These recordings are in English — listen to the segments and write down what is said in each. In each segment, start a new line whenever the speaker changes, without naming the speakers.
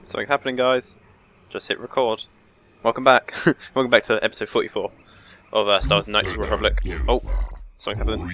Something's happening, guys. Just hit record. Welcome back. Welcome back to episode 44 of Star Wars Knights of the Republic. Oh, something's happening.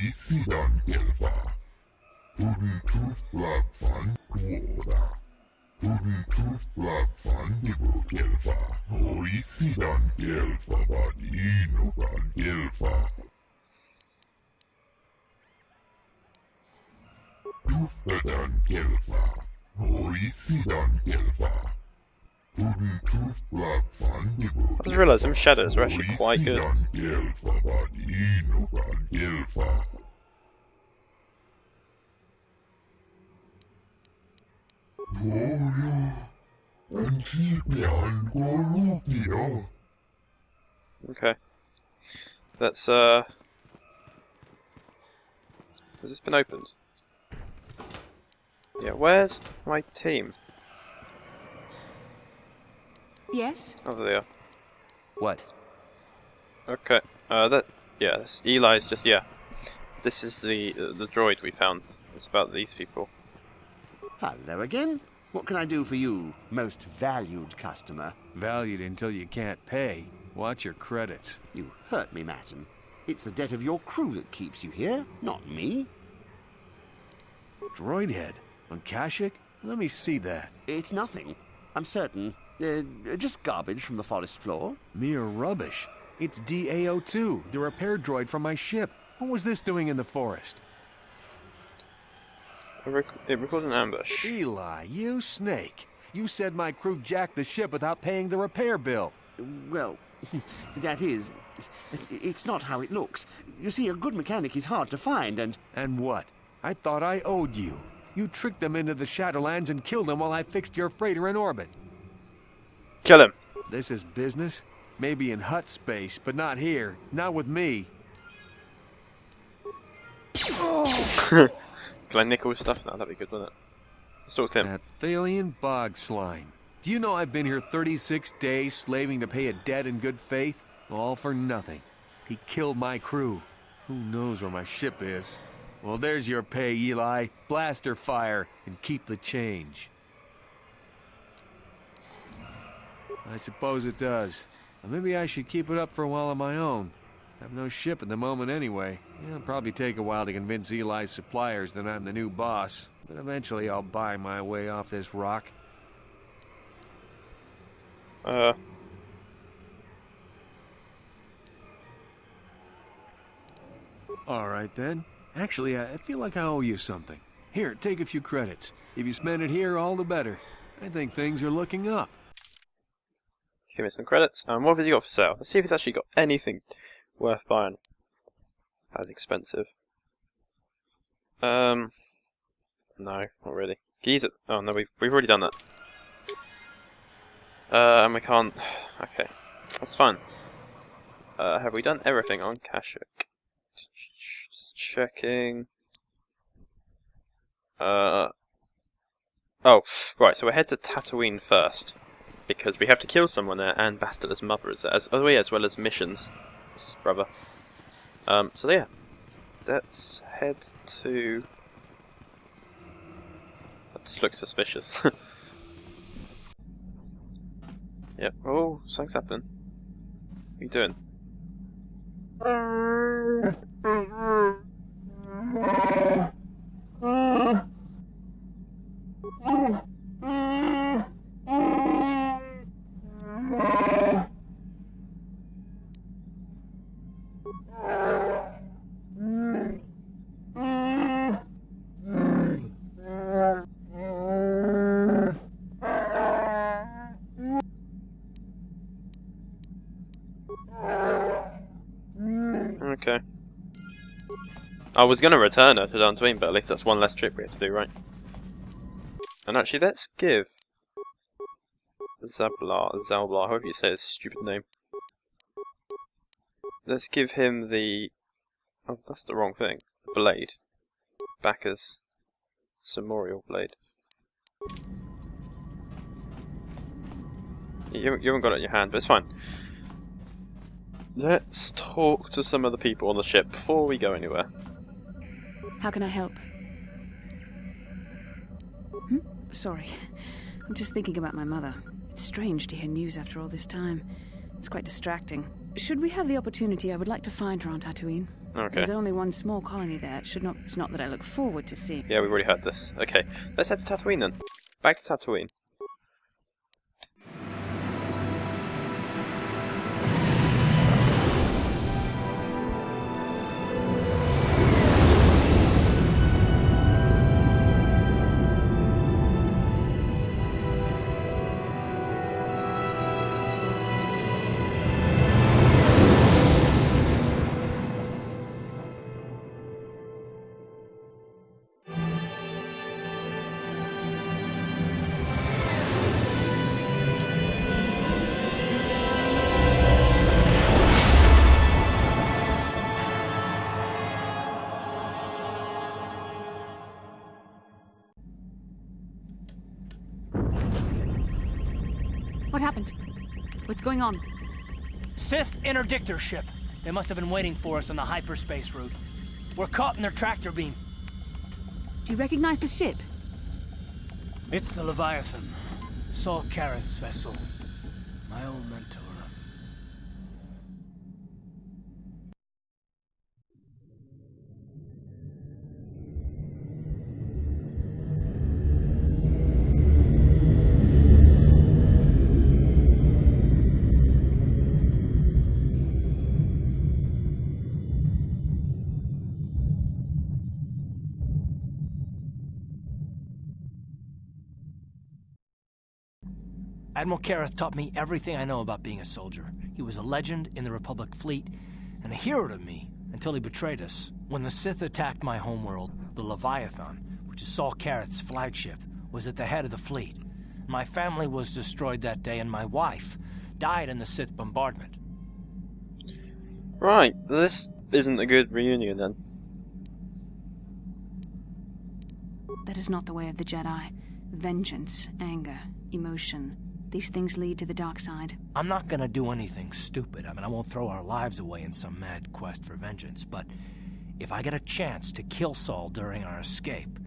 I just realised some shadows are actually quite good. Okay. Let's has this been opened? Yeah, where's my team?
Yes?
Oh, there they are.
What?
Okay. That's Eli's just, yeah. This is the droid we found. It's about these people.
Hello again. What can I do for you, most valued customer?
Valued until you can't pay. Watch your credits.
You hurt me, madam. It's the debt of your crew that keeps you here, not me.
Droid head? On Kashyyyk? Let me see that.
It's nothing. I'm certain. Just garbage from the forest floor.
Mere rubbish. It's DAO2, the repair droid from my ship. What was this doing in the forest?
It recorded an ambush.
Eli, you snake. You said my crew jacked the ship without paying the repair bill.
Well, that is... It's not how it looks. You see, a good mechanic is hard to find, and...
And what? I thought I owed you. You tricked them into the Shadowlands and killed them while I fixed your freighter in orbit.
Kill him!
This is business? Maybe in hut space, but not here. Not with me.
Can I nick all his stuff now? That'd be good, wouldn't it? Let's talk to him.
That Thalian bog slime. Do you know I've been here 36 days slaving to pay a debt in good faith? All for nothing. He killed my crew. Who knows where my ship is? Well, there's your pay, Eli. Blaster fire and keep the change. I suppose it does. Well, maybe I should keep it up for a while on my own. I have no ship at the moment anyway. It'll probably take a while to convince Eli's suppliers that I'm the new boss. But eventually I'll buy my way off this rock. Alright then. Actually, I feel like I owe you something. Here, take a few credits. If you spend it here, all the better. I think things are looking up.
Give me some credits. What have you got for sale? Let's see if it's actually got anything worth buying. That's expensive. No, not really. Keys it. Oh no, we've already done that. And we can't. Okay, that's fine. Have we done everything on Kashyyyk? Just checking. Oh, right. So we head to Tatooine first because we have to kill someone there, and Vastila's mother is there, as well as missions. His brother. So yeah, let's head to. That just looks suspicious. Yep. Oh, something's happening. What are you doing? Okay. I was going to return her to Tatooine, but at least that's one less trip we have to do, right? And actually, let's give Zalblar, however you say his stupid name. Let's give him the... Oh, that's the wrong thing. Blade. Back as Samorial blade. You haven't got it in your hand, but it's fine. Let's talk to some of the people on the ship before we go anywhere.
How can I help? Sorry. I'm just thinking about my mother. It's strange to hear news after all this time. It's quite distracting. Should we have the opportunity, I would like to find her on Tatooine.
Okay.
There's only one small colony there. It's not that I look forward to seeing.
Yeah, we've already heard this. Okay, let's head to Tatooine then. Back to Tatooine.
What happened? What's going on?
Sith interdictor ship. They must have been waiting for us on the hyperspace route. We're caught in their tractor beam.
Do you recognize the ship?
It's the Leviathan. Saul Karath's vessel. My old mentor. Admiral Karath taught me everything I know about being a soldier. He was a legend in the Republic fleet, and a hero to me until he betrayed us. When the Sith attacked my homeworld, the Leviathan, which is Saul Karath's flagship, was at the head of the fleet. My family was destroyed that day, and my wife died in the Sith bombardment.
Right, this isn't a good reunion then.
That is not the way of the Jedi. Vengeance, anger, emotion. These things lead to the dark side.
I'm not gonna do anything stupid. I won't throw our lives away in some mad quest for vengeance, but if I get a chance to kill Saul during our escape,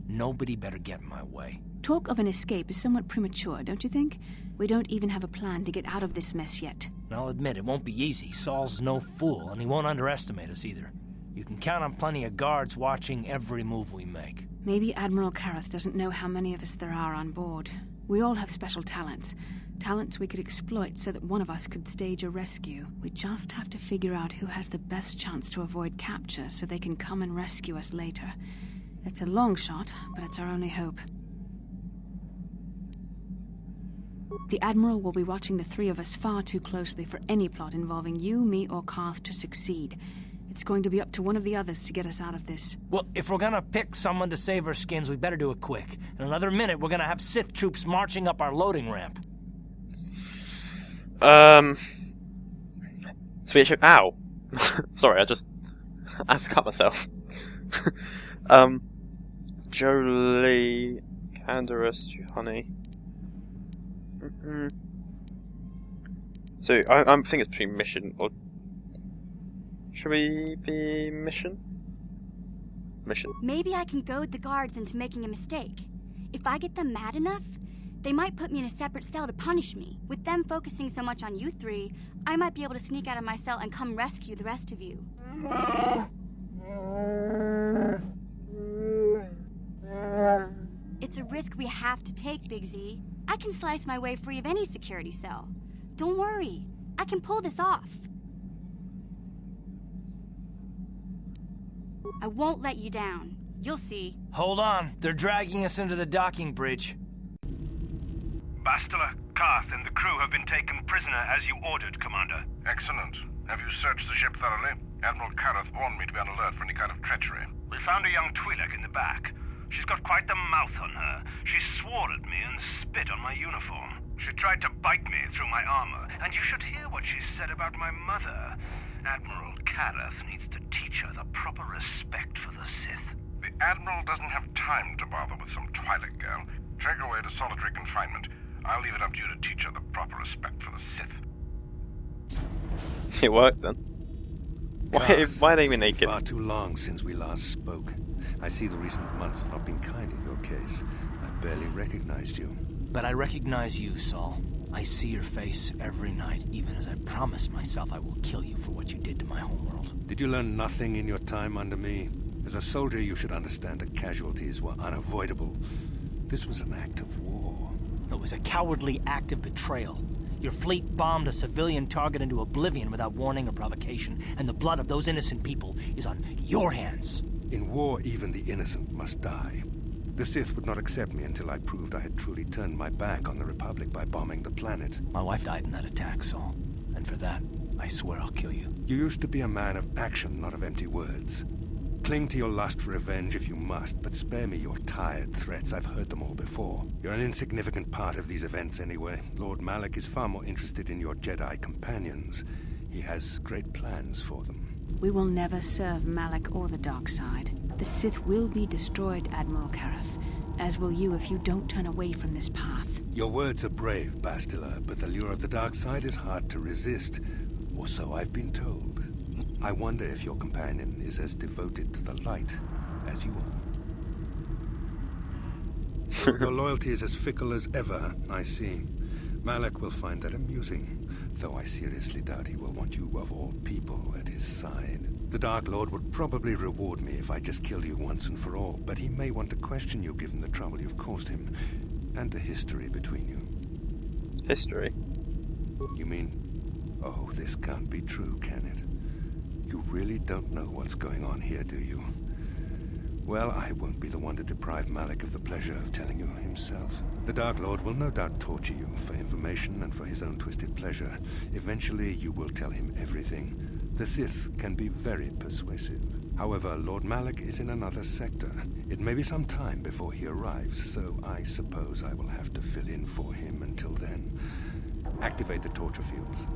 nobody better get in my way.
Talk of an escape is somewhat premature, don't you think? We don't even have a plan to get out of this mess yet.
And I'll admit, it won't be easy. Saul's no fool, and he won't underestimate us either. You can count on plenty of guards watching every move we make.
Maybe Admiral Karath doesn't know how many of us there are on board. We all have special talents. Talents we could exploit so that one of us could stage a rescue. We just have to figure out who has the best chance to avoid capture so they can come and rescue us later. It's a long shot, but it's our only hope. The Admiral will be watching the three of us far too closely for any plot involving you, me, or Karath to succeed. It's going to be up to one of the others to get us out of this.
Well, if we're gonna pick someone to save our skins, we better do it quick. In another minute, we're gonna have Sith troops marching up our loading ramp.
Switch. Ow! Sorry, I had to cut myself. Jolie, Canderous, honey. So I think it's between mission or. Should we be mission? Mission.
Maybe I can goad the guards into making a mistake. If I get them mad enough, they might put me in a separate cell to punish me. With them focusing so much on you three, I might be able to sneak out of my cell and come rescue the rest of you. It's a risk we have to take, Big Z. I can slice my way free of any security cell. Don't worry, I can pull this off. I won't let you down. You'll see.
Hold on. They're dragging us into the docking bridge.
Bastila, Karath, and the crew have been taken prisoner as you ordered, Commander.
Excellent. Have you searched the ship thoroughly? Admiral Karath warned me to be on alert for any kind of treachery.
We found a young Twi'lek in the back. She's got quite the mouth on her. She swore at me and spit on my uniform. She tried to bite me through my armor, and you should hear what she said about my mother. Admiral Karath needs to teach her the proper respect for the Sith.
The Admiral doesn't have time to bother with some Twi'lek girl. Take her away to solitary confinement. I'll leave it up to you to teach her the proper respect for the Sith.
It worked then. Why are they even naked?
Far too long since we last spoke. I see the recent months have not been kind in your case. I barely recognized you.
But I recognize you, Saul. I see your face every night, even as I promise myself I will kill you for what you did to my homeworld.
Did you learn nothing in your time under me? As a soldier, you should understand that casualties were unavoidable. This was an act of war.
It was a cowardly act of betrayal. Your fleet bombed a civilian target into oblivion without warning or provocation, and the blood of those innocent people is on your hands.
In war, even the innocent must die. The Sith would not accept me until I proved I had truly turned my back on the Republic by bombing the planet.
My wife died in that attack, Saul. And for that, I swear I'll kill you.
You used to be a man of action, not of empty words. Cling to your lust for revenge if you must, but spare me your tired threats. I've heard them all before. You're an insignificant part of these events anyway. Lord Malak is far more interested in your Jedi companions. He has great plans for them.
We will never serve Malak or the dark side. The Sith will be destroyed, Admiral Karath, as will you if you don't turn away from this path.
Your words are brave, Bastila, but the lure of the dark side is hard to resist. Or so I've been told. I wonder if your companion is as devoted to the light as you are. Your loyalty is as fickle as ever, I see. Malak will find that amusing, though I seriously doubt he will want you of all people at his side. The Dark Lord would probably reward me if I just killed you once and for all, but he may want to question you given the trouble you've caused him, and the history between you.
History?
You mean... Oh, this can't be true, can it? You really don't know what's going on here, do you? Well, I won't be the one to deprive Malak of the pleasure of telling you himself. The Dark Lord will no doubt torture you for information and for his own twisted pleasure. Eventually, you will tell him everything. The Sith can be very persuasive. However, Lord Malak is in another sector. It may be some time before he arrives, so I suppose I will have to fill in for him until then. Activate the torture fields.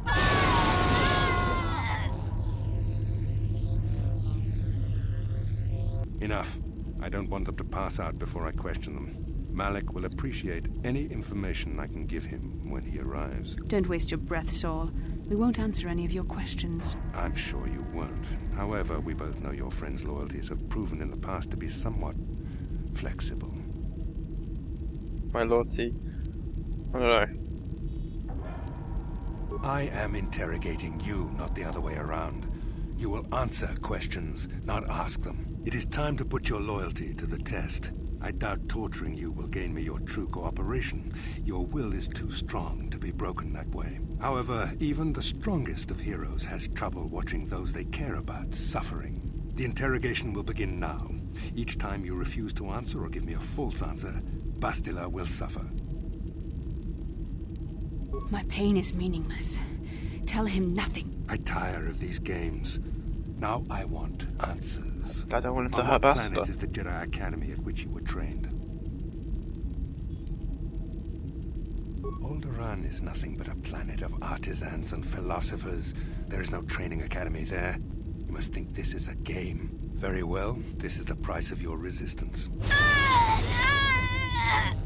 Enough. I don't want them to pass out before I question them. Malak will appreciate any information I can give him when he arrives.
Don't waste your breath, Saul. We won't answer any of your questions.
I'm sure you won't. However, we both know your friend's loyalties have proven in the past to be somewhat flexible.
My loyalty? I don't know.
I am interrogating you, not the other way around. You will answer questions, not ask them. It is time to put your loyalty to the test. I doubt torturing you will gain me your true cooperation. Your will is too strong to be broken that way. However, even the strongest of heroes has trouble watching those they care about suffering. The interrogation will begin now. Each time you refuse to answer or give me a false answer, Bastila will suffer.
My pain is meaningless. Tell him nothing.
I tire of these games. Now I want answers.
I don't want him to
On
hurt
what
Bastila.
planet is the Jedi Academy at which you were trained? Alderaan is nothing but a planet of artisans and philosophers. There is no training academy there. You must think this is a game. Very well, this is the price of your resistance.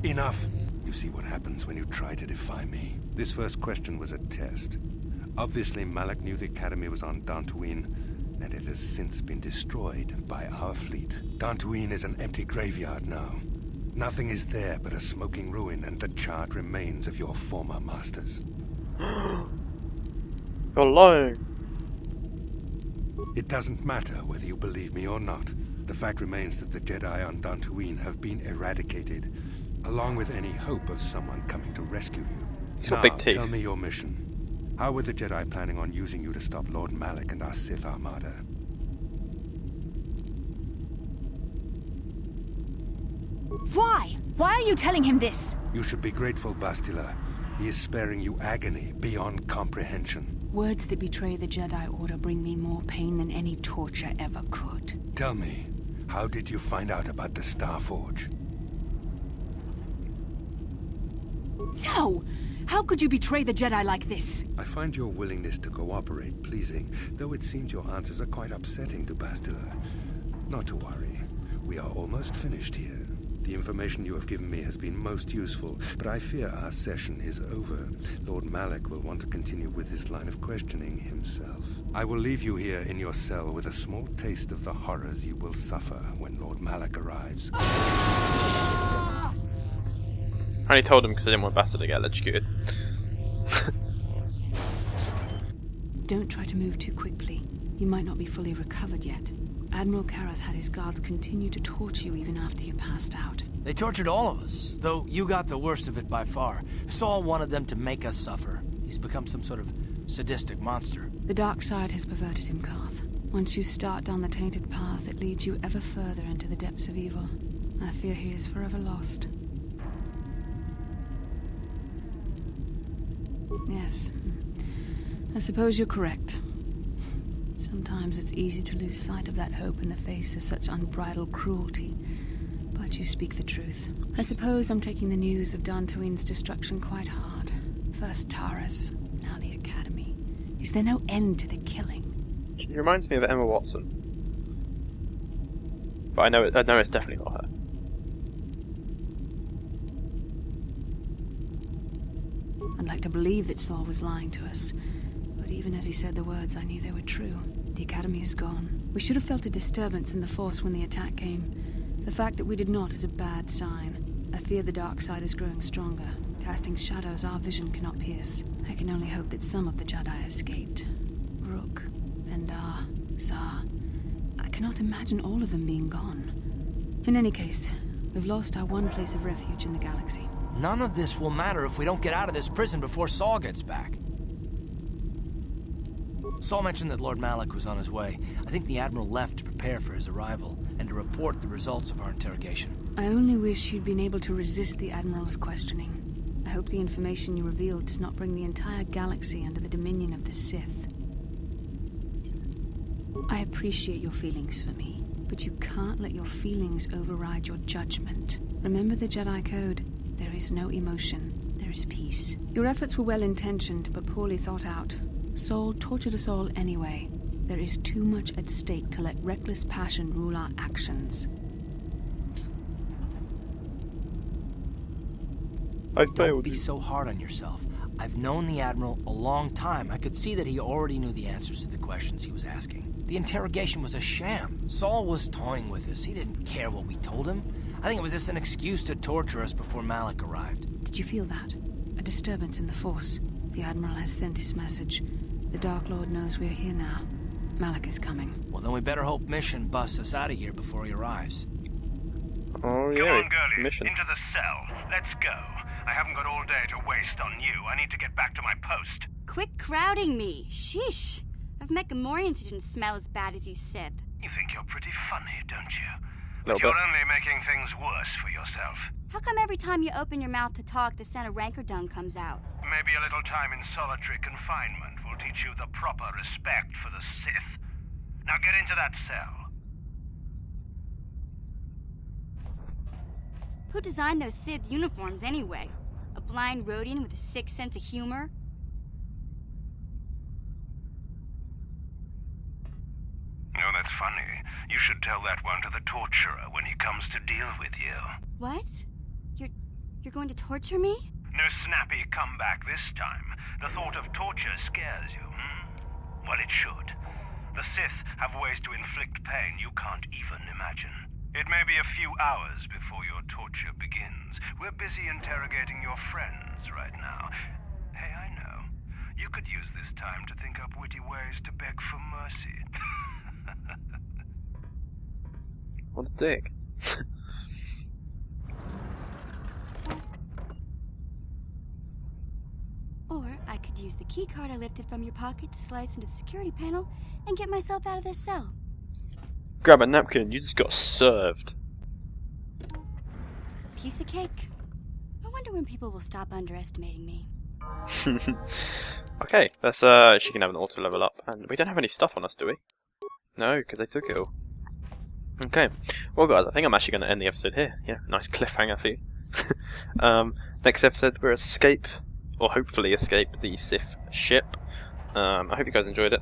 Enough! You see what happens when you try to defy me. This first question was a test. Obviously, Malak knew the Academy was on Tatooine, and it has since been destroyed by our fleet. Tatooine is an empty graveyard now. Nothing is there but a smoking ruin and the charred remains of your former masters.
You're lying!
It doesn't matter whether you believe me or not. The fact remains that the Jedi on Tatooine have been eradicated, along with any hope of someone coming to rescue you.
He's got
Now,
big teeth.
tell me your mission. How were the Jedi planning on using you to stop Lord Malak and our Sith armada?
Why? Why are you telling him this?
You should be grateful, Bastila. He is sparing you agony beyond comprehension.
Words that betray the Jedi Order bring me more pain than any torture ever could.
Tell me, how did you find out about the Starforge?
No! How could you betray the Jedi like this?
I find your willingness to cooperate pleasing, though it seems your answers are quite upsetting to Bastila. Not to worry. We are almost finished here. The information you have given me has been most useful, but I fear our session is over. Lord Malak will want to continue with this line of questioning himself. I will leave you here in your cell with a small taste of the horrors you will suffer when Lord Malak arrives.
I only told him because I didn't want Bastard to get electrocuted.
Don't try to move too quickly. You might not be fully recovered yet. Admiral Karath had his guards continue to torture you even after you passed out.
They tortured all of us, though you got the worst of it by far. Saul wanted them to make us suffer. He's become some sort of sadistic monster.
The dark side has perverted him, Karth. Once you start down the tainted path, it leads you ever further into the depths of evil. I fear he is forever lost. Yes. I suppose you're correct. Sometimes it's easy to lose sight of that hope in the face of such unbridled cruelty. But you speak the truth. I suppose I'm taking the news of Tatooine's destruction quite hard. First Taras, now the Academy. Is there no end to the killing?
She reminds me of Emma Watson. But I know it's definitely not her.
I'd like to believe that Saul was lying to us. But even as he said the words, I knew they were true. The Academy is gone. We should have felt a disturbance in the Force when the attack came. The fact that we did not is a bad sign. I fear the dark side is growing stronger, casting shadows our vision cannot pierce. I can only hope that some of the Jedi escaped. Rook, Vendar, Zar. I cannot imagine all of them being gone. In any case, we've lost our one place of refuge in the galaxy.
None of this will matter if we don't get out of this prison before Saul gets back. Saul mentioned that Lord Malak was on his way. I think the Admiral left to prepare for his arrival, and to report the results of our interrogation.
I only wish you'd been able to resist the Admiral's questioning. I hope the information you revealed does not bring the entire galaxy under the dominion of the Sith. I appreciate your feelings for me, but you can't let your feelings override your judgment. Remember the Jedi Code. There is no emotion. There is peace. Your efforts were well-intentioned, but poorly thought out. Saul tortured us all anyway. There is too much at stake to let reckless passion rule our actions.
I failed.
Don't be so hard on yourself. I've known the Admiral a long time. I could see that he already knew the answers to the questions he was asking. The interrogation was a sham. Saul was toying with us. He didn't care what we told him. I think it was just an excuse to torture us before Malak arrived.
Did you feel that? A disturbance in the Force. The Admiral has sent his message. The Dark Lord knows we're here now. Malak is coming.
Well, then we better hope Mission busts us out of here before he arrives.
Oh yeah,
Come on, girlie.
mission.
Into the cell. Let's go. I haven't got all day to waste on you. I need to get back to my post.
Quit crowding me. Sheesh. I've met Gamorreans who didn't smell as bad as you Sith.
You think you're pretty funny, don't you?
Little
But you're
bit.
only making things worse for yourself.
How come every time you open your mouth to talk, the scent of rancor dung comes out?
Maybe a little time in solitary confinement will teach you the proper respect for the Sith. Now get into that cell.
Who designed those Sith uniforms anyway? A blind Rhodian with a sick sense of humor?
Oh, that's funny. You should tell that one to the torturer when he comes to deal with you.
What? You're going to torture me?
No snappy comeback this time. The thought of torture scares you, hmm? Well, it should. The Sith have ways to inflict pain you can't even imagine. It may be a few hours before your torture begins. We're busy interrogating your friends right now. Hey, I know. You could use this time to think up witty ways to beg for mercy.
What a dick.
Or I could use the keycard I lifted from your pocket to slice into the security panel and get myself out of this cell.
Grab a napkin, you just got served.
Piece of cake. I wonder when people will stop underestimating me.
Okay, let's she can have an auto level up, and we don't have any stuff on us, do we? No, because they took it all. Okay, well guys, I think I'm actually going to end the episode here. Yeah, nice cliffhanger for you. Next episode we'll escape, or hopefully escape, the Sith ship. I hope you guys enjoyed it.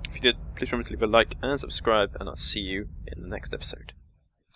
If you did, please remember to leave a like and subscribe, and I'll see you in the next episode.